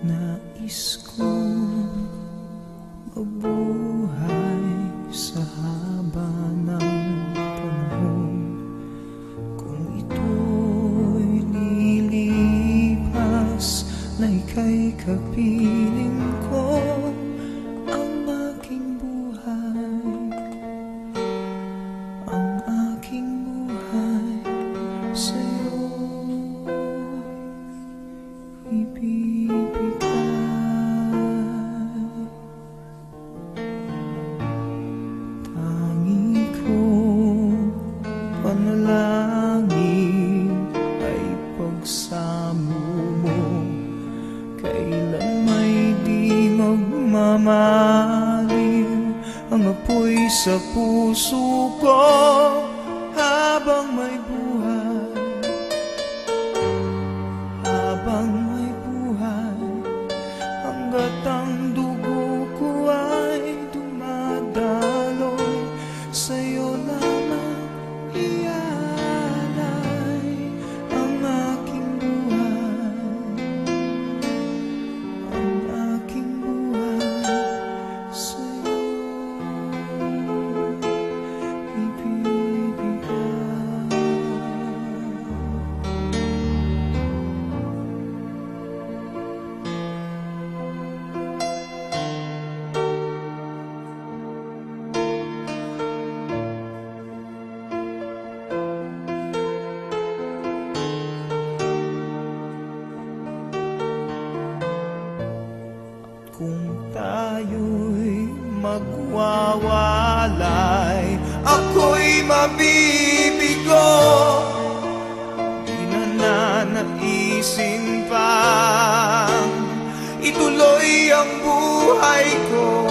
Nais kong mabuhay sa haba ng panahon. Kung ito'y lilipas na ika'y kapiling ko, ang aking buhay, ang aking buhay sa'yo ibibigay. Tangi kong panalangin ay pagsamo mo, kailan may di magmamaliw ang apoy sa puso ko habang may buhay, habang may buhay, hanggat ang dugo ko ay dumadaloy, sa'yo lamang ialay ang aking buhay, ang aking buhay sa'yo ibibigay. Kung tayo'y magwawalay, ako'y mabibigo. Di na nanaisin pang ituloy ang buhay ko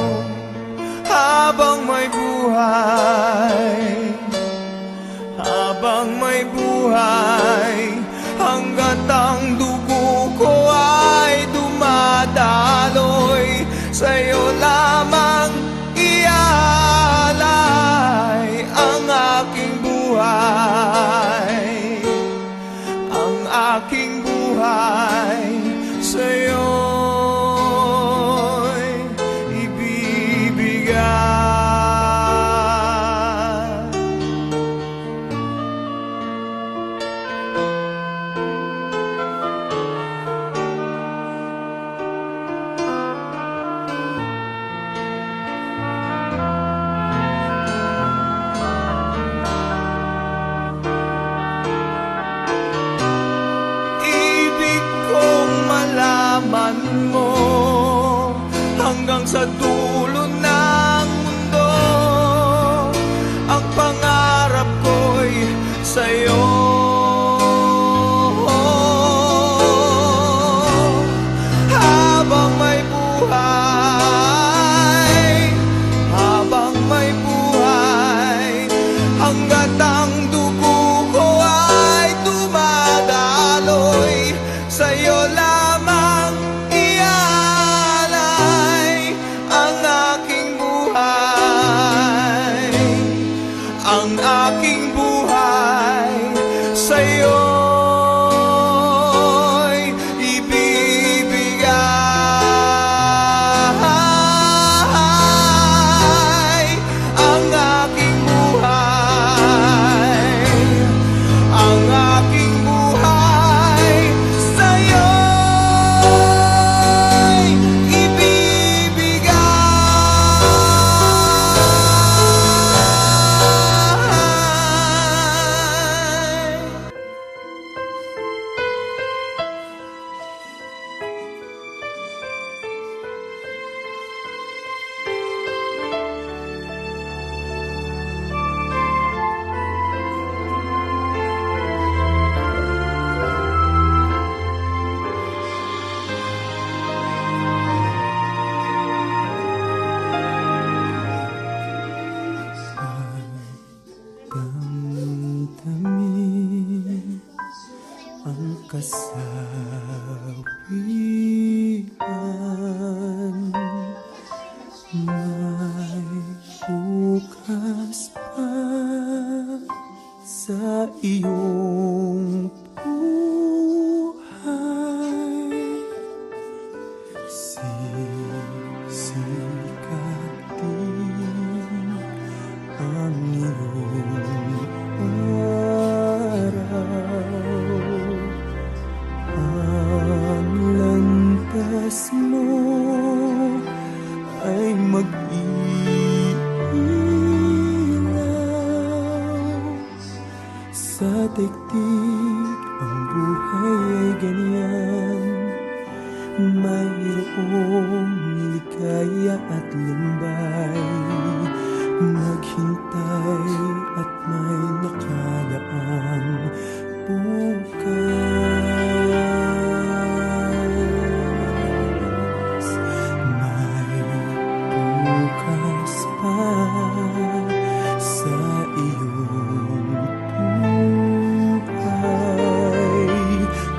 habang may buhay, habang may buhay, hanggat ang dugo ko ay dumadaloy, sa'yo lamang ialay ang aking buhay, ang aking buhay sa'yo'y ibibigay. Malaman mo hanggang sa dulo ng mundo, ang pangarap ko'y sa'yo. Habang may buhay, habang may buhay, hanggat ang dugo ko ay dumadaloy, sa'yo lamang ialay ang aking buhay, ang aking buhay daigdig ang buhay ay ganyan, mayroong ligaya at lumbay, maghintay at may nakalaang bukas. May bukas pa sa iyong buhay.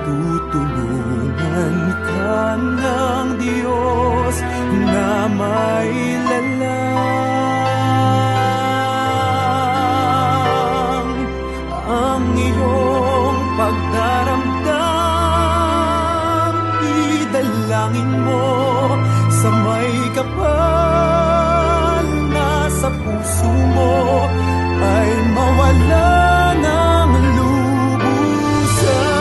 Tutulungan ka ng Diyos na may lalang. Ang iyong pagdaramdam, idalangin mo sa may kapal na sa puso mo ay mawala ng lubusan.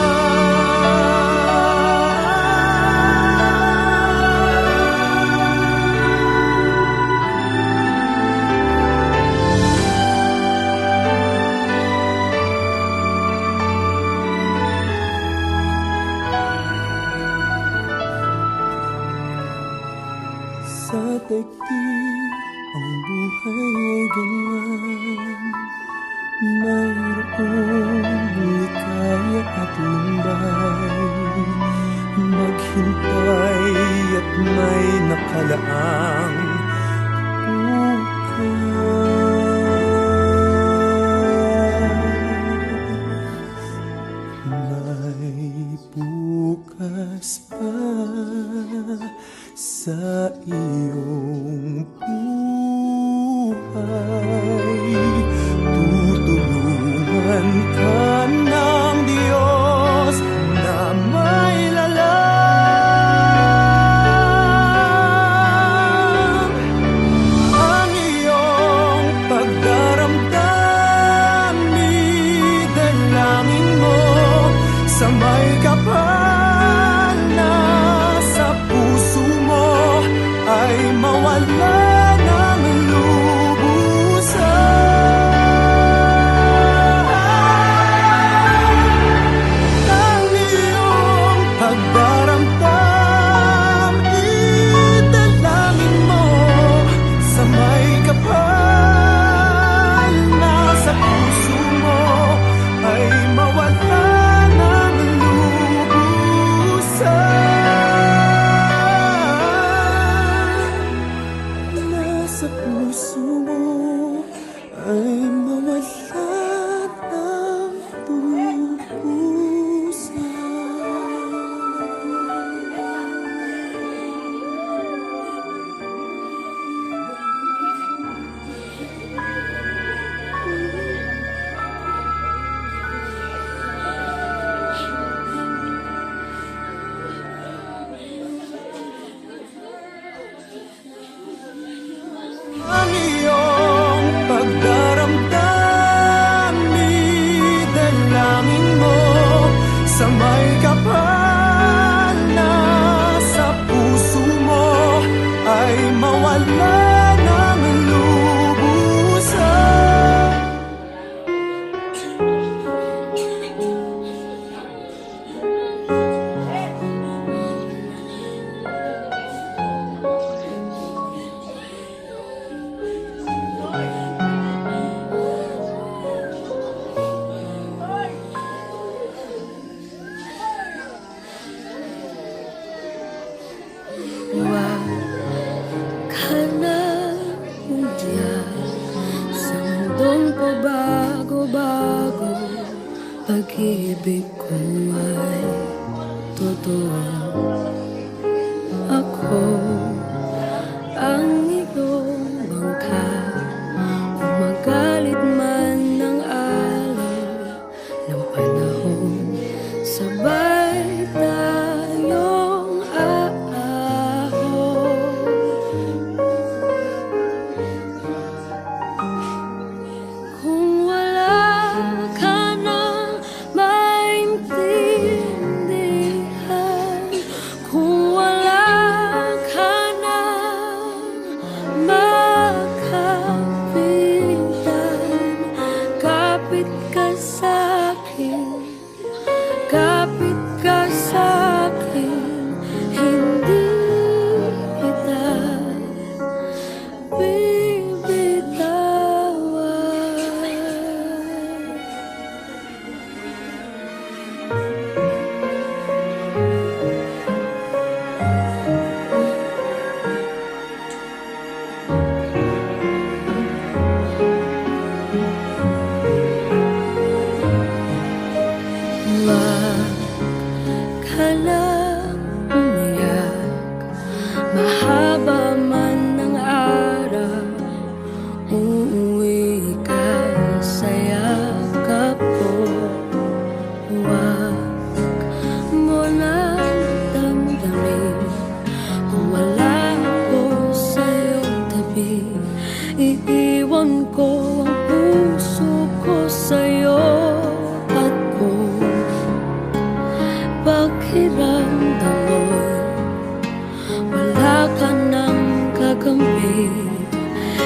Sa daigdig ang buhay ay ganyan, mayroong ligaya at lumbay, maghintay at may nakalaang bukas. May bukas pa sa iyong buhay. Tutulungan ka ng Diyos na may lalang. Ang iyong pagdaramdam, idalangin mo sa may kapal na sa puso mo ay mawala ng lubusan. Ang iyong pagdaramdam, idalangin mo sa may kapal na sa puso mo ay mawala ng lubusan. Sa puso mo ay mawala ng lubusan. Ang iyong pagdaramdam, idalangin mo sa may kapal na sa puso mo ay mawala ng lubusan. Huwag ka na umiyak sa mundong pabago-bago. Pag-ibig ko ay totoo. Ako ang iyong bangka. Kung magalit man ng araw ng panahon, sabay tayong aahon. Kung wala ka nang maintindihan,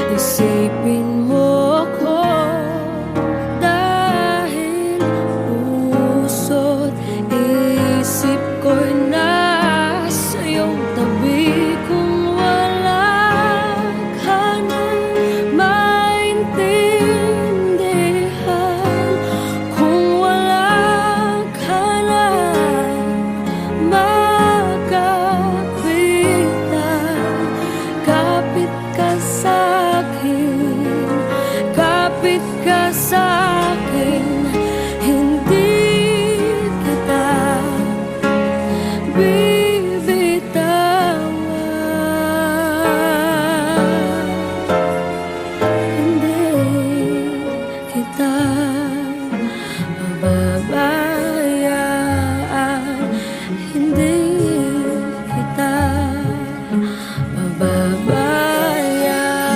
Isipin mo ko dahil puso't isip ko'y nasa iyong tabi. Kung wala ka nang maintindihan, kung wala ka nang makapitan, kapit ka sa'kin, kapit ka sa'kin, hindi kita bibitawan, hindi kita pababayaan, hindi kita pababayaan.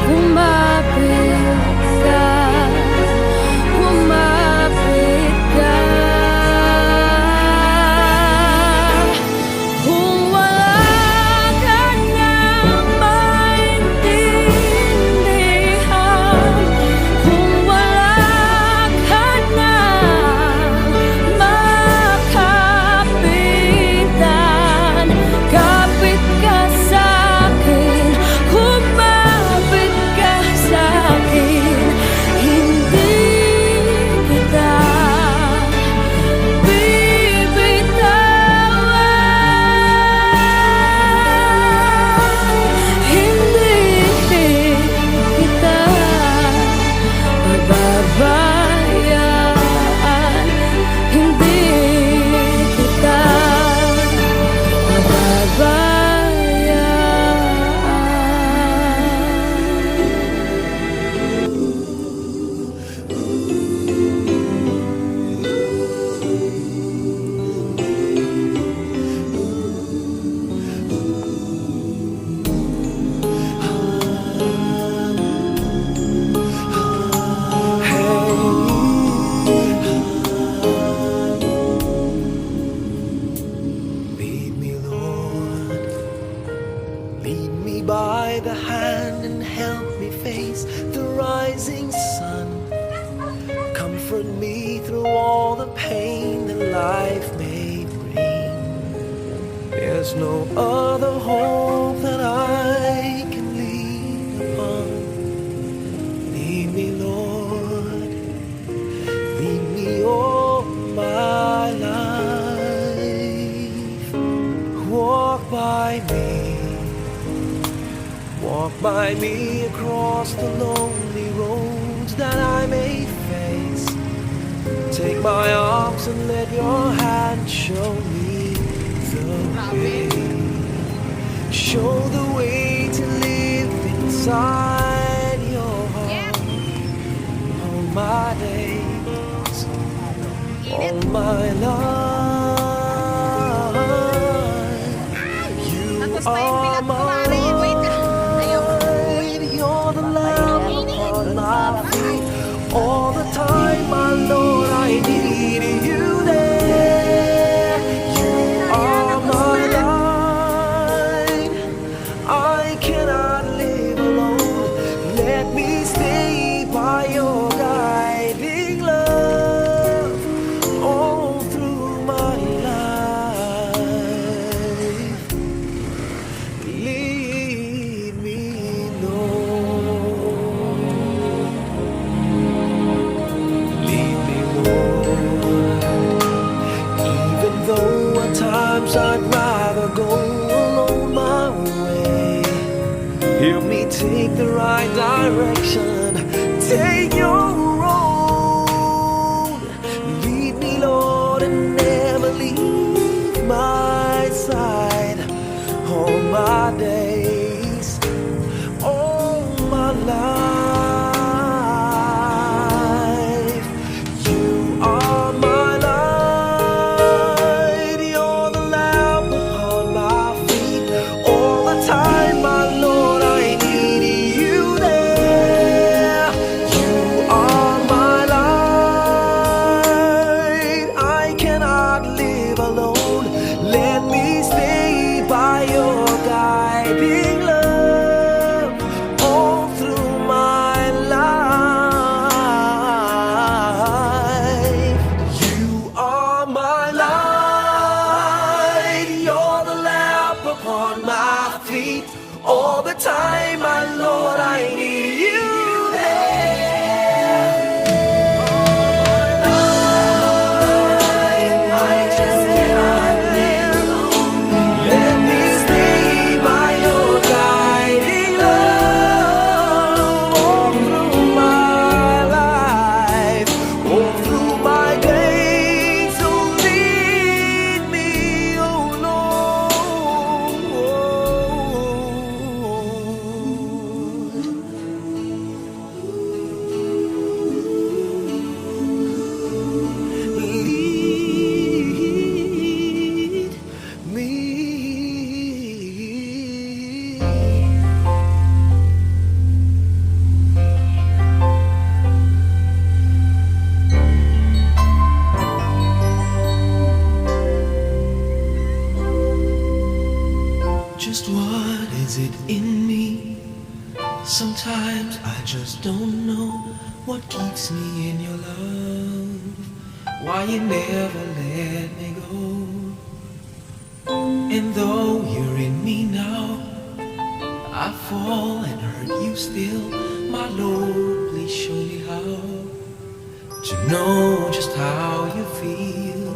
Kumapit ka, kumapit ka. Kung wala ka nang maintindihan, kung wala ka nang makapitan, kapit ka sa'kin, kumapit ka sa'kin, hindi kita bibitawan, hindi kita pababayaan, hindi kita Lead me, Lord, lead me by the hand and help me face the rising sun. Comfort me through all the pain that life may bring. There's no other hope that I can lean upon. Lead me, Lord, lead me all my life. Walk by me across the lonely roads that I may face. Take my arms and let your hand show me the way. Show the way to live inside your heart. All my days, all my life, you are my light. You're the lamp upon my feet. All the time, my Lord, I need you there. You are my light. I cannot live alone. Let me stay by your guiding love all through my life. Lead me, Lord. Lead me, Lord. Even though at times I'd rather go alone my way, help me take the right direction. Take your road. Lead me, Lord, and never leave my side. All my days, all my life, you are my light. You're the lamp upon my feet. All the time, my Lord, I need you there. You don't know what keeps me in your love, why you never let me go. And though you're in me now, I fall and hurt you still. My Lord, please show me how to know just how you feel.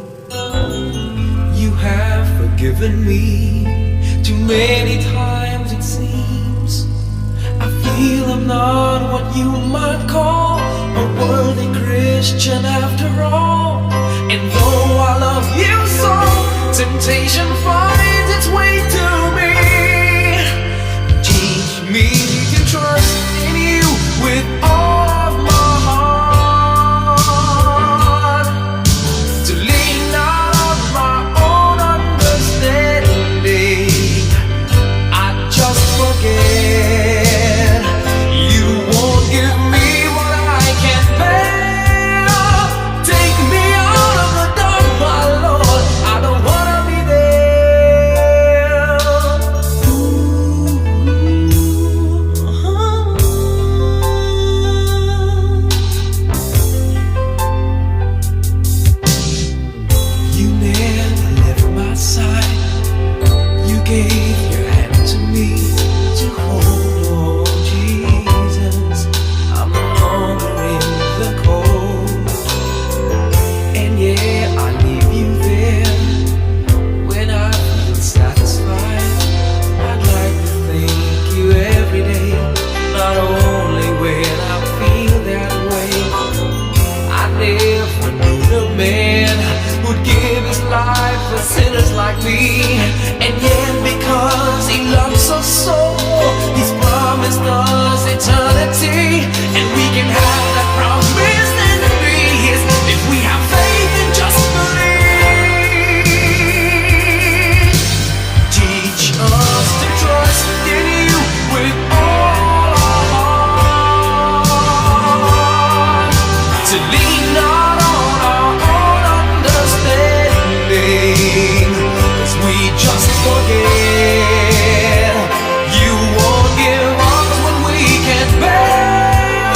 You have forgiven me too many times it seems. I feel I'm not what you might call a worthy Christian after all. And though I love you so, temptation finds its way to me. Teach me to trust in you with all of my heart, to lean not on my own understanding. I just forget you won't give me what I can't bear. Take me out of the dark, my Lord, I don't wanna be there. You never left my side. You gave your hand to me to hold. Oh Jesus, I'm no longer in the cold. And yeah, I leave you there when I feel satisfied. I'd like to thank you every day, not only when I feel that way. I never knew the man who'd give his life for sinners like me. And yet because he loves us so, he's promised us eternity. And we can have that promise and be his if we have faith and just believe. Teach us to trust in you with all our heart, to lean not on our own understanding, 'cause we just forget you won't give us what we can't bear.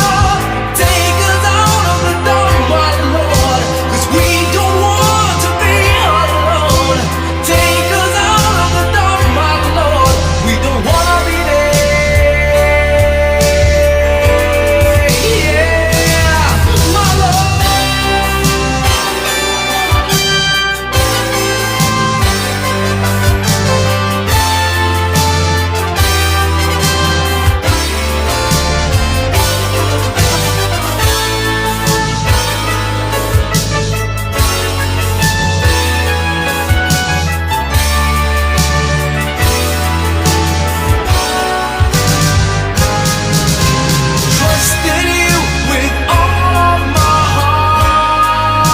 Take us out of the dark, my Lord, 'cause we don't want to be alone. Take us out of the dark, my Lord, we don't wanna be there. Yeah, my Lord. Trust in you with all of my heart.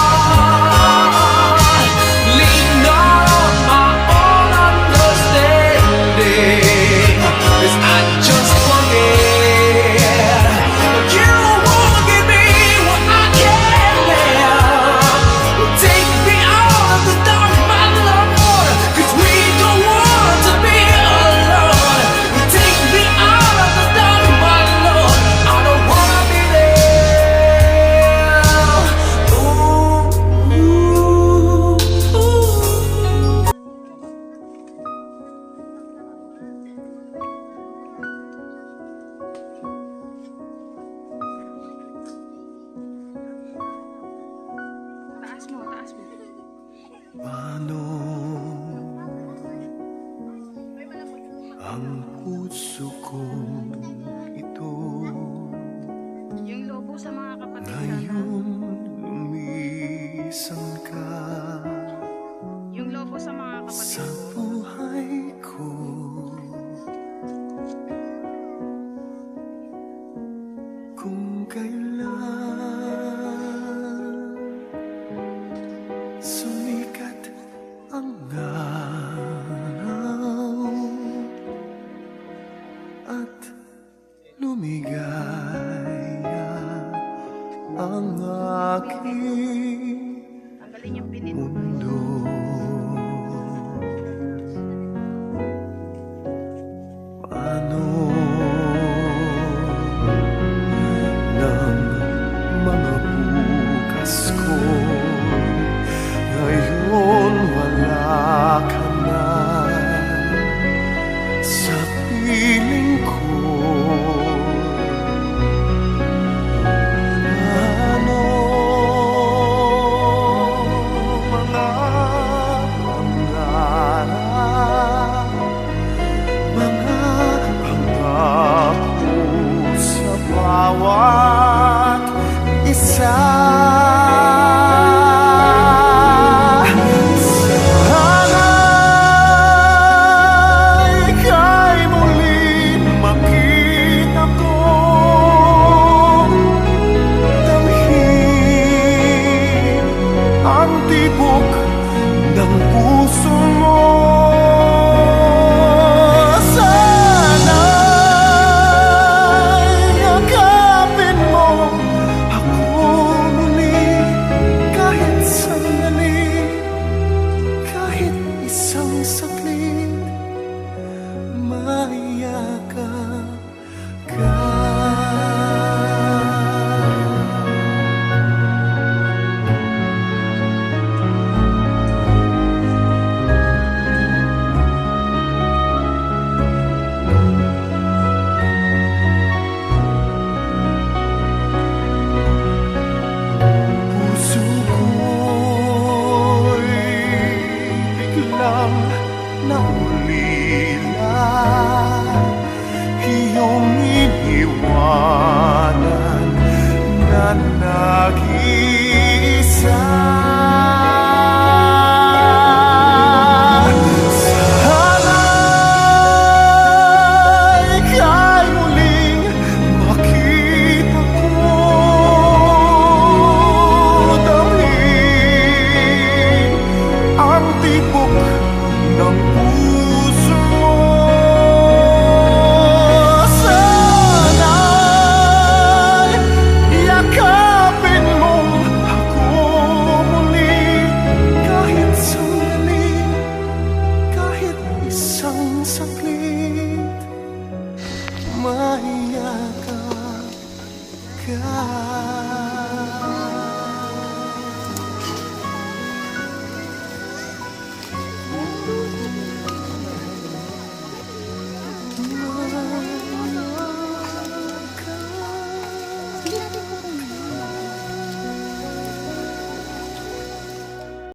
Lean not on my own understanding, 'cause I just forget you won't give me what I can't bear. Take me out of the dark, my Lord, 'cause we don't want to be alone. Take me out of the dark, my Lord, I don't wanna be there. Ooh, ooh, ooh. Paano ang puso kong ito Yung lobo sa mga kapatid sana. ngayon lumisan ka Yung lobo sa mga sa kapatid. buhay ko? Kung kailan sumikat ang araw at lumigaya ang aking Tanggalin yung pinit. mundo. Paano Pasko. Ngayon wala ka na sa piling ko. Ano mga pangarap, mga pangarap ko sa bawat isa. Sana'y ika'y muling makita ko, damhin ang tibok